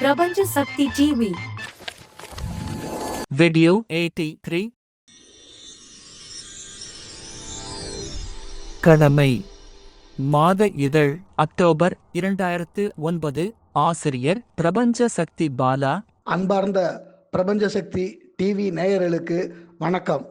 பிரபஞ்ச சக்தி TV. Video 83. கடமை மாத இதழ் அக்டோபர் 2009. ஆசிரியர் பிரபஞ்ச சக்தி பாலா. அன்பார்ந்த பிரபஞ்ச சக்தி டிவி நேயர்களுக்கு வணக்கம்.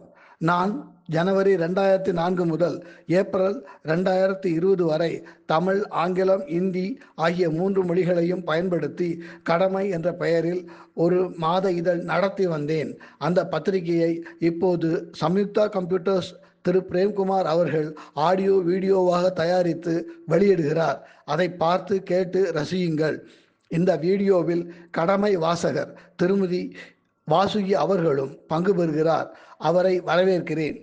நான் ஜனவரி 2004 முதல் ஏப்ரல் 2020 வரை தமிழ், ஆங்கிலம், இந்தி ஆகிய 3 மொழிகளையும் பயன்படுத்தி கடமை என்ற பெயரில் ஒரு மாத இதழ் நடத்தி வந்தேன். அந்த பத்திரிகையை இப்போது சம்யுக்தா கம்ப்யூட்டர்ஸ் திரு பிரேம்குமார் அவர்கள் ஆடியோ வீடியோவாக தயாரித்து வெளியிடுகிறார். அதை பார்த்து கேட்டு ரசியுங்கள். இந்த வீடியோவில் கடமை வாசகர் திருமதி வாசுகி அவர்களும் பங்கு பெறுகிறார். அவரை வரவேற்கிறேன்.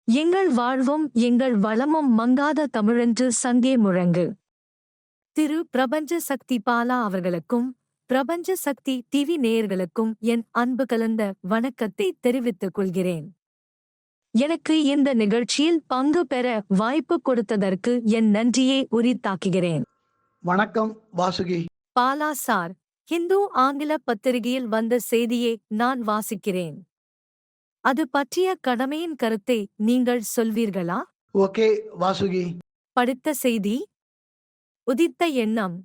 எங்கள் வாழ்வும் எங்கள் வளமும் மங்காத தமிழென்று சங்கே முழங்கு. திரு பிரபஞ்ச சக்தி பாலா அவர்களுக்கும் பிரபஞ்ச சக்தி டிவி நேயர்களுக்கும் என் அன்பு கலந்த வணக்கத்தை தெரிவித்துக் கொள்கிறேன். எனக்கு இந்த நிகழ்ச்சியில் பங்கு பெற வாய்ப்பு கொடுத்ததற்கு என் நன்றியை உரித்தாக்குகிறேன். வணக்கம் வாசுகி. பாலா சார், ஹிந்து ஆங்கில பத்திரிகையில் வந்த செய்தியை நான் வாசிக்கிறேன். அது பற்றிய கடமையின் கருத்தை நீங்கள் சொல்வீர்களா? ஓகே வாசுகி. படித்த செய்தி. உதித்த எண்ணம்.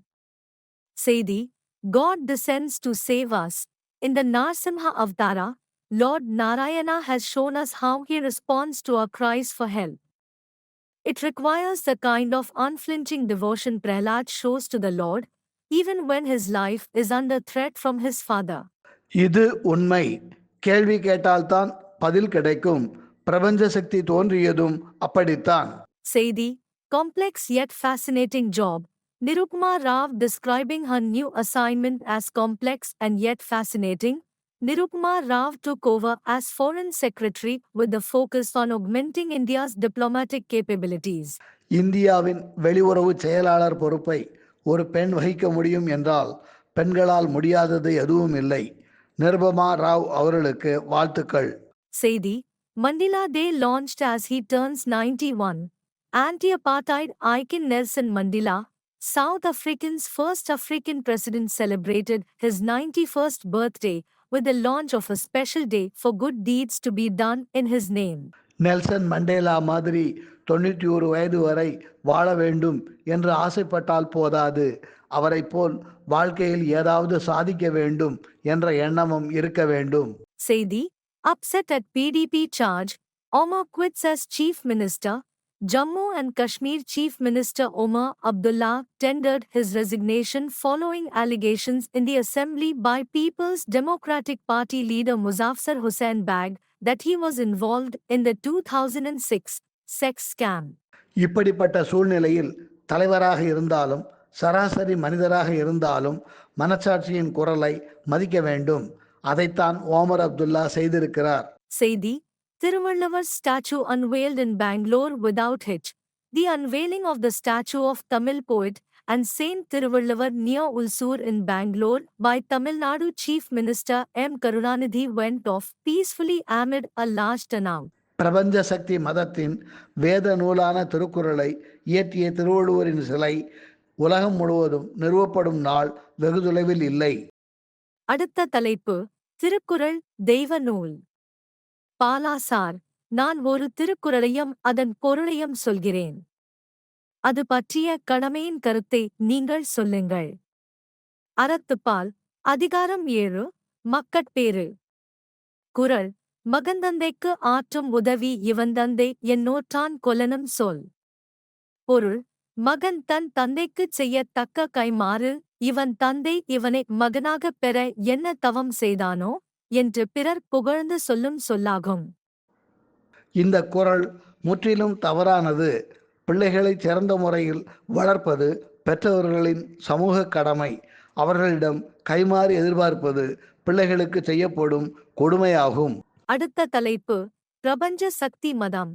செய்தி: God descends to save us. In the Narsimha Avtara, Lord Narayana has shown us how he responds to our cries for help. It requires the kind of unflinching devotion Prahlad shows to the Lord, even when his life is under threat from his father. இது உண்மை. கேள்வி கேட்டால்தான் பதில் கிடைக்கும். பிரபஞ்ச சக்தி தோன்றியதும் அப்படித்தான். Seidi, complex yet fascinating job. Nirupma Rao describing her new assignment as complex and yet fascinating. Nirupma Rao took over as Foreign Secretary with the focus on augmenting India's diplomatic capabilities. இந்தியாவின் வெளியுறவு செயலாளர் பொறுப்பை ஒரு பெண் வகிக்க முடியும் என்றால் பெண்களால் முடியாதது எதுவும் இல்லை. நிருபமா ராவ் அவர்களுக்கு வாழ்த்துக்கள். Seidi, Mandela Day launched as he turns 91. Anti-apartheid icon Nelson Mandela, South Africa's first African president, celebrated his 91st birthday with the launch of a special day for good deeds to be done in his name. Nelson Mandela மாதிரி 91 வயது வரை வாழ வேண்டும் என்று ஆசைப்பட்டால் போதாது. அவரை போல் வாழ்க்கையில் ஏதாவது சாதிக்க வேண்டும் என்ற எண்ணமும் இருக்க வேண்டும். Seidi, upset at PDP charge, Omar quits as Chief Minister. Jammu and Kashmir Chief Minister Omar Abdullah tendered his resignation following allegations in the assembly by People's Democratic Party leader Muzaffar Hussain Bag that he was involved in the 2006 sex scam. இப்படிப்பட்ட சூழ்நிலையில் தலைவராக இருந்தாலும் சராசரி மனிதராக இருந்தாலும் மனசாட்சியின் குரலை மதிக்க வேண்டும். அதைத்தான் ஓமர் அப்துல்லா செய்திருக்கிறார். Seidi, Thiruvalluvar statue unveiled in Bangalore without hitch. The unveiling of the statue of Tamil poet and Saint Thiruvalluvar near Ulsur in Bangalore by Tamil Nadu Chief Minister M. Karunanidhi went off peacefully amid a large turnout. பிரபஞ்ச சக்தி மதத்தின் வேத நூலான திருக்குறளை இயற்றிய திருவள்ளுவரின் சிலை உலகம் முழுவதும் நிறுவப்படும் நாள் வெகு தொலைவில் இல்லை. அடுத்த தலைப்பு: திருக்குறள் தெய்வ நூல். பாலாசார், நான் ஒரு திருக்குறளையும் அதன் பொருளையும் சொல்கிறேன். அது பற்றிய கடமையின் கருத்தை நீங்கள் சொல்லுங்கள். அறத்துப்பால், அதிகாரம் 7, மக்கட்பேறு. குறள்: மகந்தந்தைக்கு ஆற்றும் உதவி இவன்தந்தை என்னோற்றான் கொல்லனும் சொல். பொருள்: மகன் தன் தந்தைக்குச் செய்யத் தக்க கைமாறு இவன் தந்தை இவனை மகனாகப் பெற என்ன தவம் செய்தானோ என்று பிறர் புகழ்ந்து சொல்லும் சொல்லாகும். இந்த குறள் முற்றிலும் தவறானது. பிள்ளைகளை சிறந்த முறையில் வளர்ப்பது பெற்றவர்களின் சமூக கடமை. அவர்களிடம் கைமாறு எதிர்பார்ப்பது பிள்ளைகளுக்கு செய்யப்படும் கொடுமையாகும். அடுத்த தலைப்பு: பிரபஞ்ச சக்தி மதம்.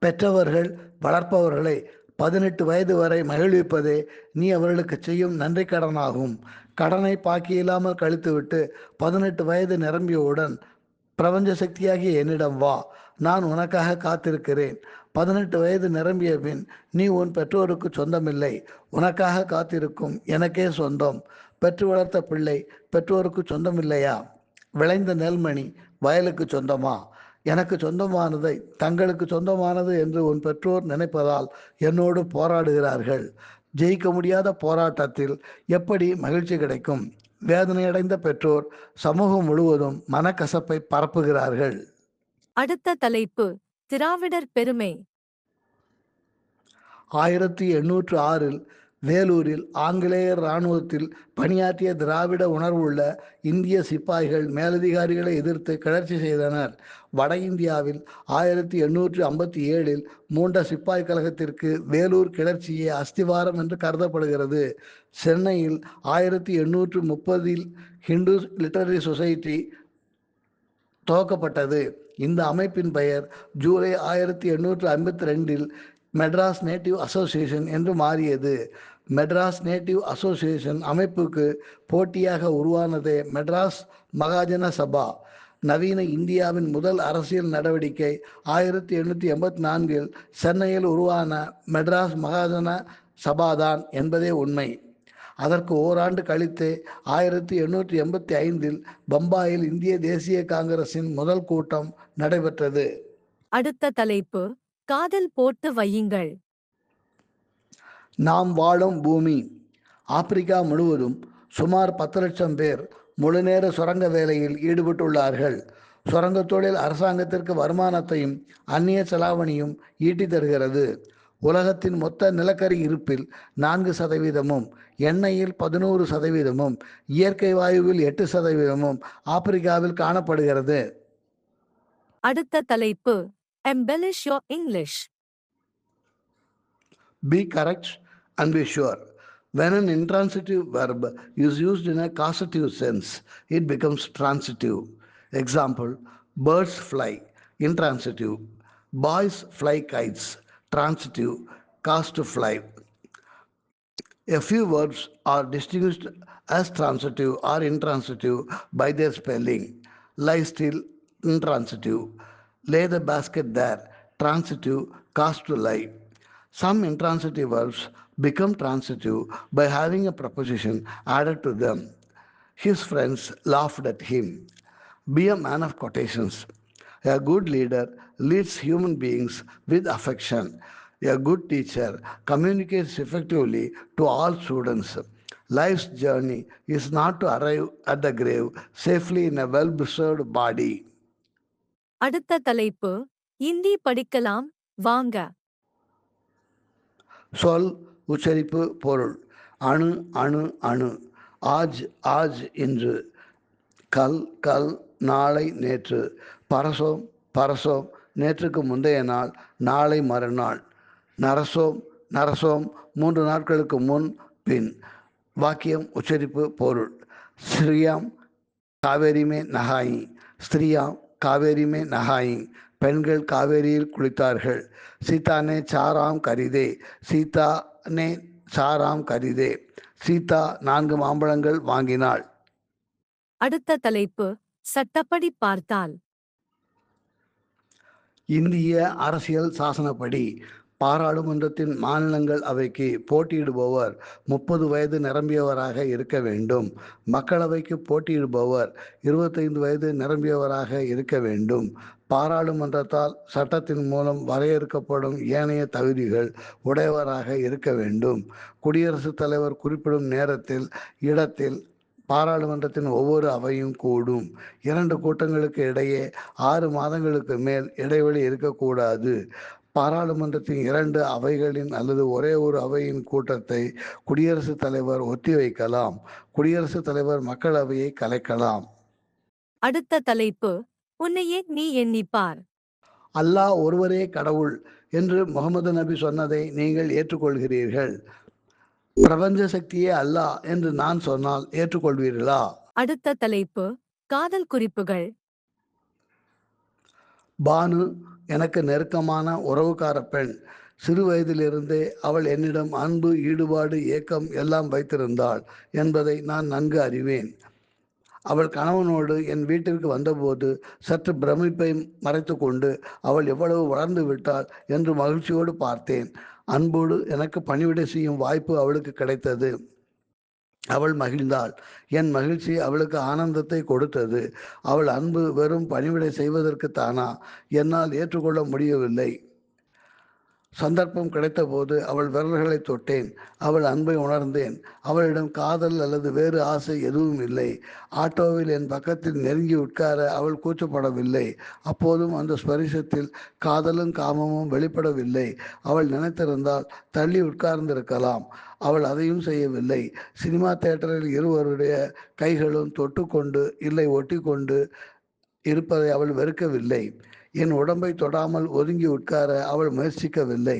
பெற்றவர்கள் வளர்ப்பவர்களை 18 வயது வரை மகிழ்விப்பதே நீ அவர்களுக்கு செய்யும் நன்றி கடனாகும். கடனை பாக்கியில்லாமல் கழித்துவிட்டு 18 வயது நிரம்பியவுடன் பிரபஞ்ச சக்தியாகிய என்னிடம் வா, நான் உனக்காக காத்திருக்கிறேன். 18 வயது நிரம்பிய பின் நீ உன் பெற்றோருக்கு சொந்தமில்லை. உனக்காக காத்திருக்கும் எனக்கே சொந்தம். பெற்று வளர்த்த பிள்ளை பெற்றோருக்கு சொந்தமில்லையா? விளைந்த நெல்மணி வயலுக்கு சொந்தமா? எனக்கு சொந்தமானதை தங்களுக்கு சொந்தமானது என்று உன் பெற்றோர் நினைப்பதால் என்னோடு போராடுகிறார்கள். ஜெயிக்க முடியாத போராட்டத்தில் எப்படி மகிழ்ச்சி கிடைக்கும்? வேதனையடைந்த பெற்றோர் சமூகம் முழுவதும் மனக்கசப்பை பரப்புகிறார்கள். அடுத்த தலைப்பு திராவிடர் பெருமை. 1806இல் வேலூரில் ஆங்கிலேயர் இராணுவத்தில் பணியாற்றிய திராவிட உணர்வுள்ள இந்திய சிப்பாய்கள் மேலதிகாரிகளை எதிர்த்து கிளர்ச்சி செய்தனர். வட இந்தியாவில் 1857இல் மூண்ட சிப்பாய் கழகத்திற்கு வேலூர் கிளர்ச்சியே அஸ்திவாரம் என்று கருதப்படுகிறது. சென்னையில் 1830இல் ஹிந்து லிட்டரரி சொசைட்டி துவக்கப்பட்டது. இந்த அமைப்பின் பெயர் ஜூலை 1852இல் மெட்ராஸ் நேட்டிவ் அசோசியேஷன் என்று மாறியது. மெட்ராஸ் நேட்டிவ் அசோசியேஷன் அமைப்புக்கு போட்டியாக உருவானதே மெட்ராஸ் மகாஜன சபா. நவீன இந்தியாவின் முதல் அரசியல் நடவடிக்கை 1884இல் சென்னையில் உருவான மெட்ராஸ் மகாஜன சபாதான் என்பதே உண்மை. அதற்கு ஓராண்டு கழித்து 1885இல் பம்பாயில் இந்திய தேசிய காங்கிரசின் முதல் கூட்டம் நடைபெற்றது. அடுத்த தலைப்பு காதல் போட்டு வையுங்கள். நாம் வாழும் பூமி. ஆப்பிரிக்கா முழுவதும் சுமார் 10 லட்சம் பேர் முழுநேர சுரங்க வேலையில் ஈடுபட்டுள்ளார்கள். சுரங்க தொழில் அரசாங்கத்திற்கு வருமானத்தையும் அந்நிய செலாவணியும் ஈட்டி தருகிறது. உலகத்தின் மொத்த நிலக்கரி இருப்பில் 4%, எண்ணெயில் 11%, இயற்கை வாயுவில் 8% ஆப்பிரிக்காவில் காணப்படுகிறது. அடுத்த தலைப்பு embellish your English. Be correct and be sure. When an intransitive verb is used in a causative sense, it becomes transitive. Example, birds fly, intransitive. Boys fly kites, transitive, cause to fly. A few verbs are distinguished as transitive or intransitive by their spelling. Lie still, intransitive. Lay the basket there, transitive, cause to lie. Some intransitive verbs become transitive by having a preposition added to them. His friends laughed at him. Be a man of quotations. A good leader leads human beings with affection. A good teacher communicates effectively to all students. Life's journey is not to arrive at the grave safely in a well-preserved body. அடுத்த தலைப்பு இந்தி படிக்கலாம் வாங்க. சொல், உச்சரிப்பு, பொருள். அணு அணு அணு. ஆஜ் ஆஜ் இன்று. கல் கல் நாளை நேற்று. பரசோம் பரசோம் நேற்றுக்கு முந்தைய நாள் நாளை மறுநாள். நரசோம் நரசோம் 3 நாட்களுக்கு முன் பின். வாக்கியம், உச்சரிப்பு, பொருள். ஸ்ரீயாம் காவேரி மே நகாயி. ஸ்திரியாம் காவேரி மே நகாயி. பெண்கள் காவேரியில் குளித்தார்கள். சீதா நே சாராம் கரிதே. சீதா நே சாராம் கரிதே. சீதா 4 மாம்பழங்கள் வாங்கினாள். அடுத்த தலைப்பு சட்டப்படி பார்த்தால். இந்திய அரசியல் சாசனப்படி பாராளுமன்றத்தின் மாநிலங்கள் அவைக்கு போட்டியிடுபவர் 30 வயது நிரம்பியவராக இருக்க வேண்டும். மக்களவைக்கு போட்டியிடுபவர் 25 வயது நிரம்பியவராக இருக்க வேண்டும். பாராளுமன்றத்தால் சட்டத்தின் மூலம் வரையறுக்கப்படும் ஏனைய தகுதிகள் உடையவராக இருக்க வேண்டும். குடியரசுத் தலைவர் குறிப்பிடும் நேரத்தில் இடத்தில் பாராளுமன்றத்தின் ஒவ்வொரு அவையும் கூடும். 2 கூட்டங்களுக்கு இடையே 6 மாதங்களுக்கு மேல் இடைவெளி இருக்கக்கூடாது. பாராளுமன்றத்தின் 2 அவைகளின் அல்லது ஒரே ஒரு அவையின் கூட்டத்தை குடியரசுத் தலைவர் ஒத்திவைக்கலாம். குடியரசுத் தலைவர் மக்களவையை கலைக்கலாம். அடுத்த தலைப்பு உன்னையே நீ எண்ணிப்பார். அல்லாஹ் ஒருவரே கடவுள் என்று முகமது நபி சொன்னதை நீங்கள் ஏற்றுக்கொள்கிறீர்கள். பிரபஞ்ச சக்தியே அல்லாஹ் என்று நான் சொன்னால் ஏற்றுக்கொள்வீர்களா? அடுத்த தலைப்பு காதல் குறிப்புகள். பானு எனக்கு நெருக்கமான உறவுக்கார பெண். சிறு வயதிலிருந்தே அவள் என்னிடம் அன்பு, ஈடுபாடு, ஏக்கம் எல்லாம் வைத்திருந்தாள் என்பதை நான் நன்கு அறிவேன். அவள் கணவனோடு என் வீட்டிற்கு வந்தபோது சற்று பிரமிப்பை மறைத்து கொண்டு அவள் எவ்வளவு வளர்ந்து விட்டாள் என்று மகிழ்ச்சியோடு பார்த்தேன். அன்போடு எனக்கு பணிவிடை செய்யும் வாய்ப்பு அவளுக்கு கிடைத்தது. அவள் மகிழ்ந்தாள். என் மகிழ்ச்சி அவளுக்கு ஆனந்தத்தை கொடுத்தது. அவள் அன்பு வெறும் பணிவிடை செய்வதற்குத்தானா? என்னால் ஏற்றுக்கொள்ள முடியவில்லை. சந்தர்ப்பம் கிடைத்தபோது அவள் விரல்களை தொட்டேன். அவள் அன்பை உணர்ந்தேன். அவளிடம் காதல் அல்லது வேறு ஆசை எதுவும் இல்லை. ஆட்டோவில் என் பக்கத்தில் நெருங்கி உட்கார அவள் கூச்சப்படவில்லை. அப்போதும் அந்த ஸ்பரிசத்தில் காதலும் காமமும் வெளிப்படவில்லை. அவள் நினைத்திருந்தால் தள்ளி உட்கார்ந்திருக்கலாம். அவள் அதையும் செய்யவில்லை. சினிமா தியேட்டரில் இருவருடைய கைகளும் தொட்டுக்கொண்டு இல்லை ஒட்டி கொண்டு இருப்பதை அவள் வெறுக்கவில்லை. என் உடம்பை தொடாமல் ஒதுங்கி உட்கார அவள் முயற்சிக்கவில்லை.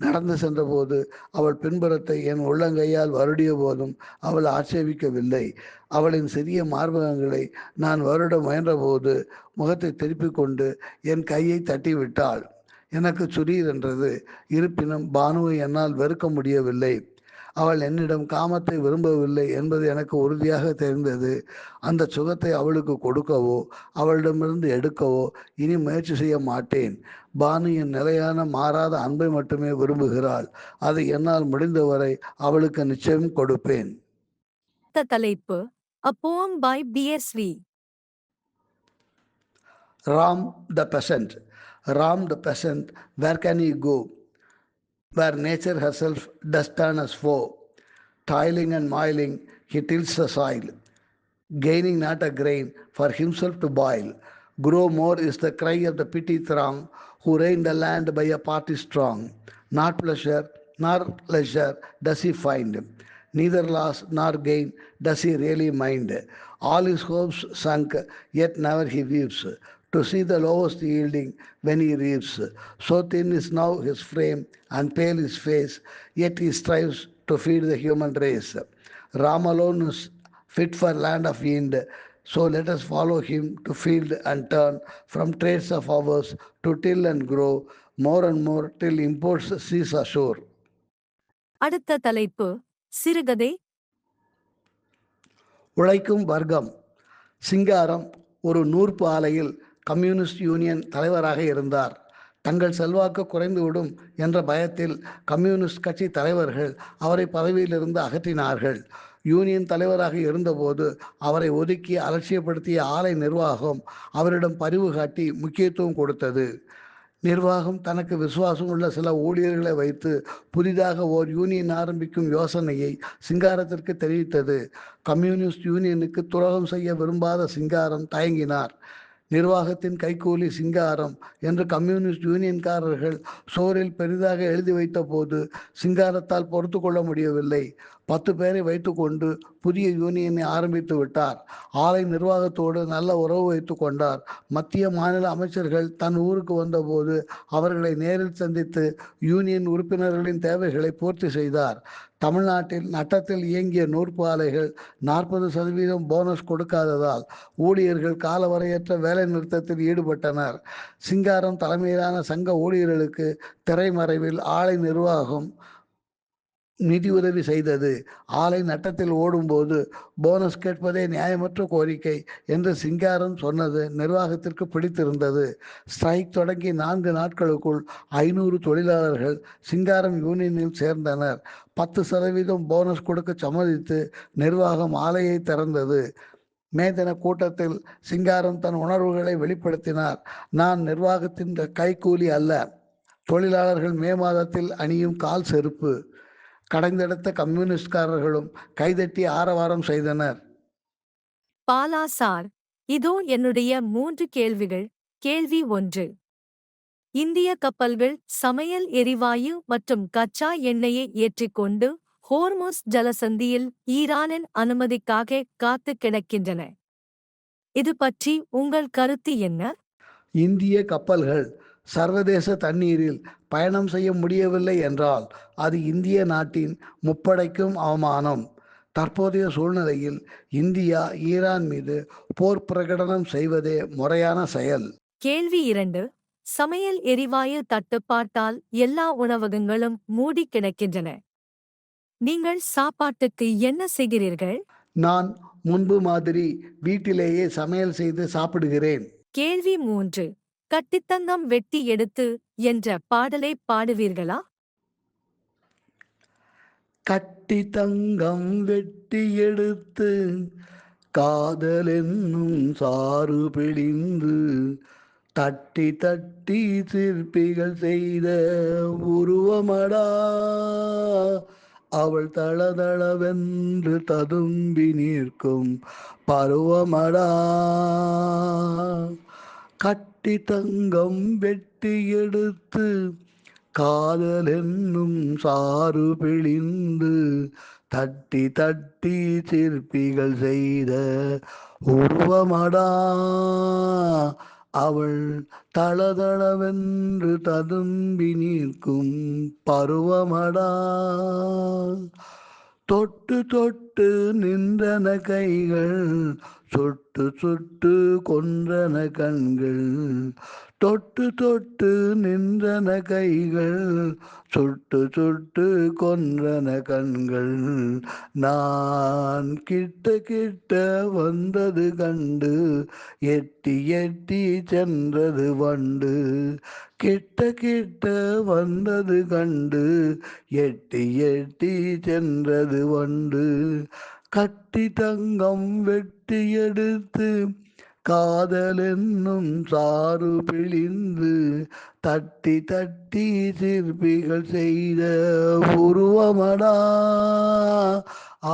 நடந்து சென்றபோது அவள் பின்புறத்தை என் உள்ளங்கையால் வருடிய போதும் அவள் ஆட்சேபிக்கவில்லை. அவளின் சிறிய மார்பகங்களை நான் வருட முயன்றபோது முகத்தை திருப்பிக் கொண்டு என் கையை தட்டிவிட்டாள். எனக்கு சுரீர் என்றது. இருப்பினும் பானுவை என்னால் வெறுக்க முடியவில்லை. அவள் என்னிடம் காமத்தை விரும்பவில்லை என்பது எனக்கு உறுதியாக தெரிந்தது. அந்த சுகத்தை அவளுக்கு கொடுக்கவோ அவளிடமிருந்து எடுக்கவோ இனி முயற்சி செய்ய மாட்டேன். பானு என் நிலையான மாறாத அன்பை மட்டுமே விரும்புகிறாள். அதை என்னால் முடிந்தவரை அவளுக்கு நிச்சயம் கொடுப்பேன். தலைப்பு A Poem by B.S.V. Ram the peasant. Ram the peasant, where can he go? Where nature herself does turn us foe. Toiling and moiling, he tills the soil, gaining not a grain for himself to boil. Grow more is the cry of the petty throng, who reign the land by a party strong. Not pleasure nor leisure does he find, neither loss nor gain does he really mind. All his hopes sunk, yet never he weeps, to see the lowest yielding when he reaps. So thin is now his frame and pale his face, yet he strives to feed the human race. Ram alone is fit for land of Ind, so let us follow him to field and turn from trades of ours to till and grow more and more till imports cease ashore. அடுத்த தலைப்பு சிறுகதை. உழைக்கும் வர்க்கம். சிங்காரம் ஒரு நூற்பு ஆலையில் communist union தலைவராக இருந்தார். தங்கள் செல்வாக்கு குறைந்துவிடும் என்ற பயத்தில் கம்யூனிஸ்ட் கட்சி தலைவர்கள் அவரை பதவியிலிருந்து அகற்றினார்கள். யூனியன் தலைவராக இருந்தபோது அவரை ஒதுக்கி அலட்சியப்படுத்திய ஆலை நிர்வாகம் அவரிடம் பரிவு காட்டி முக்கியத்துவம் கொடுத்தது. நிர்வாகம் தனக்கு விசுவாசம் உள்ள சில ஊழியர்களை வைத்து புதிதாக ஓர் யூனியன் ஆரம்பிக்கும் யோசனையை சிங்காரத்திற்கு தெரிவித்தது. கம்யூனிஸ்ட் யூனியனுக்கு துரோகம் செய்ய விரும்பாத சிங்காரம் தயங்கினார். நிர்வாகத்தின் கைக்கூலி சிங்காரம் என்று கம்யூனிஸ்ட் யூனியன்காரர்கள் சோரில் பெரிதாக எழுதி வைத்த போது சிங்காரத்தால் பொறுத்து கொள்ள முடியவில்லை. 10 பேரை வைத்துக்கொண்டு புதிய யூனியனை ஆரம்பித்து விட்டார். ஆலை நிர்வாகத்தோடு நல்ல உறவு வைத்து கொண்டார். மத்திய மாநில அமைச்சர்கள் தன் ஊருக்கு வந்தபோது அவர்களை நேரில் சந்தித்து யூனியன் உறுப்பினர்களின் தேவைகளை பூர்த்தி செய்தார். தமிழ்நாட்டில் நட்டத்தில் இயங்கிய நூற்பு ஆலைகள் 40% போனஸ் கொடுக்காததால் ஊழியர்கள் காலவரையற்ற வேலை நிறுத்தத்தில் ஈடுபட்டனர். சிங்காரம் தலைமையிலான சங்க ஊழியர்களுக்கு திரைமறைவில் ஆலை நிர்வாகம் நிதியுதவி செய்தது. ஆலை நட்டத்தில் ஓடும்போது போனஸ் கேட்பதே நியாயமற்ற கோரிக்கை என்று சிங்காரம் சொன்னது நிர்வாகத்திற்கு பிடித்திருந்தது. ஸ்ட்ரைக் தொடங்கி 4 நாட்களுக்குள் 500 தொழிலாளர்கள் சிங்காரம் யூனியனில் சேர்ந்தனர். 10% போனஸ் கொடுக்க சம்மதித்து நிர்வாகம் ஆலையை திறந்தது. மே தின கூட்டத்தில் சிங்காரம் தன் உணர்வுகளை வெளிப்படுத்தினார். நான் நிர்வாகத்தின் கைக்கூலி அல்ல. தொழிலாளர்கள் மே மாதத்தில் அணியும் கால் செருப்பு. கடைந்தெடுத்த கம்யூனிஸ்ட்காரர்களும் கைதட்டி ஆரவாரம் செய்தனர். பாலா சார், இதோ என்னுடைய 3 கேள்விகள். கேள்வி 1. இந்திய கப்பல்கள் சமையல் எரிவாயு மற்றும் கச்சா எண்ணெயை ஏற்றிக்கொண்டு ஹோர்முஸ் ஜலசந்தியில் ஈரானின் அனுமதிக்காக காத்து கிடக்கின்றன. இது பற்றி உங்கள் கருத்து என்ன? இந்திய கப்பல்கள் சர்வதேச தண்ணீரில் பயணம் செய்ய முடியவில்லை என்றால் அது இந்திய நாட்டின் முப்படைக்கும் அவமானம். தற்போதைய சூழ்நிலையில் இந்தியா ஈரான் மீது போர் பிரகடனம் செய்வதே முறையான செயல். கேள்வி 2. சமையல் எரிவாயு தட்டுப்பாட்டால் எல்லா உணவகங்களும் மூடி கிடக்கின்றன. நீங்கள் சாப்பாட்டுக்கு என்ன செய்கிறீர்கள்? நான் முன்பு மாதிரி வீட்டிலேயே சமையல் செய்து சாப்பிடுகிறேன். கேள்வி 3. கட்டித்தங்கம் வெட்டி எடுத்து என்ற பாடலை பாடுவீர்களா? கட்டி தங்கம் வெட்டி எடுத்து காதல் என்னும் சாறு பிழிந்து தட்டி தட்டி சிற்பிகள் செய்த உருவமடா அவள் தளதளவென்று ததும்பி நிற்கும் பருவமடா. கட்டி தங்கம் வெட்டி எடுத்து காதல் என்னும் சாறு பிழிந்து தட்டி தட்டி சிற்பிகள் செய்த உருவமடா அவள் தளதளவென்று ததும்பி நிற்கும் பருவமடா. தொட்டு தொட்டு நின்றன கைகள் சுட்டு சுட்டு கொன்றன கண்கள். தொட்டு தொட்டு நின்றன கைகள் சுட்டு சுட்டு கொன்றன கண்கள். நான் கிட்ட கிட்ட வந்தது கண்டு எட்டி எட்டி சென்றது வண்டு. கிட்ட கிட்ட வந்தது கண்டு எட்டி எட்டி சென்றது வண்டு. கட்டி தங்கம் வெட்டி எடுத்து காதல் என்னும் சாறு பிழிந்து தட்டி தட்டி சிற்பிகள் செய்த உருவமடா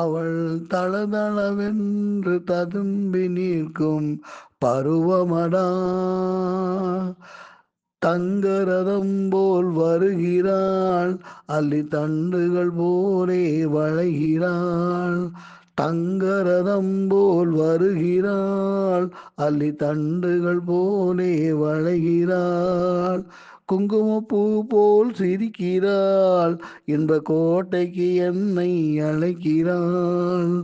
அவள் தளதளவென்று ததும்பி நிற்கும் பருவமடா. தங்கரதம் போல் வருகிறாள் அள்ளி தண்டுகள் போலே வளைகிறாள். தங்கரதம் போல் வருகிறாள் அள்ளி தண்டுகள் போலே வளைகிறாள். குங்குமப்பூ போல் சிரிக்கிறாள் இன்ப கோட்டைக்கு என்னை அழைக்கிறாள்.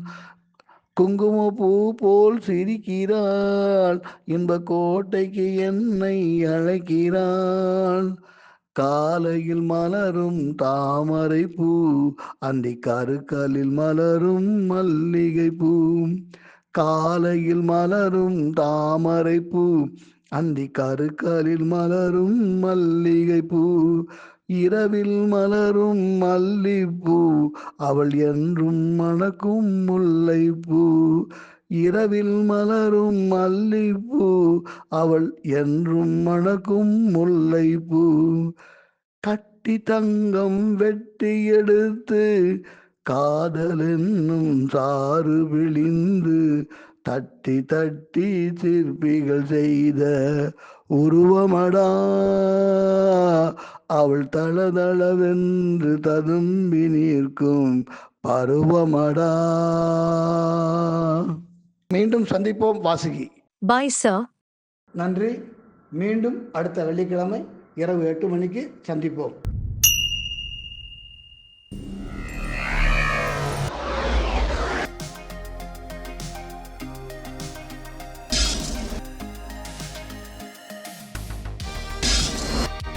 குங்குமப்பூ போல் சிரிக்கிறாள் இன்ப கோட்டைக்கு என்னை அழைக்கிறாள். காலையில் மலரும் தாமரை பூ அந்தி கருக்கலில் மலரும் மல்லிகை பூ. காலையில் மலரும் தாமரை பூ அந்தி கருக்கலில் மலரும் மல்லிகை பூ. இரவில் மலரும் மல்லிப்பூ அவள் என்றும் மணக்கும் முல்லைப்பூ. இரவில் மலரும் மல்லிப்பூ அவள் என்றும் மணக்கும் முல்லைப்பூ. கட்டி தங்கம் வெட்டி எடுத்து காதல் என்னும் சாறு பிழிந்து தட்டி தட்டி சிற்பிகள் செய்த உருவமடா அவள் தளதளவென்று ததும்பி நிற்கும் பருவமடா. மீண்டும் சந்திப்போம் வாசுகி. Bye, sir. நன்றி. மீண்டும் அடுத்த வெள்ளிக்கிழமை இரவு 8 மணிக்கு சந்திப்போம்.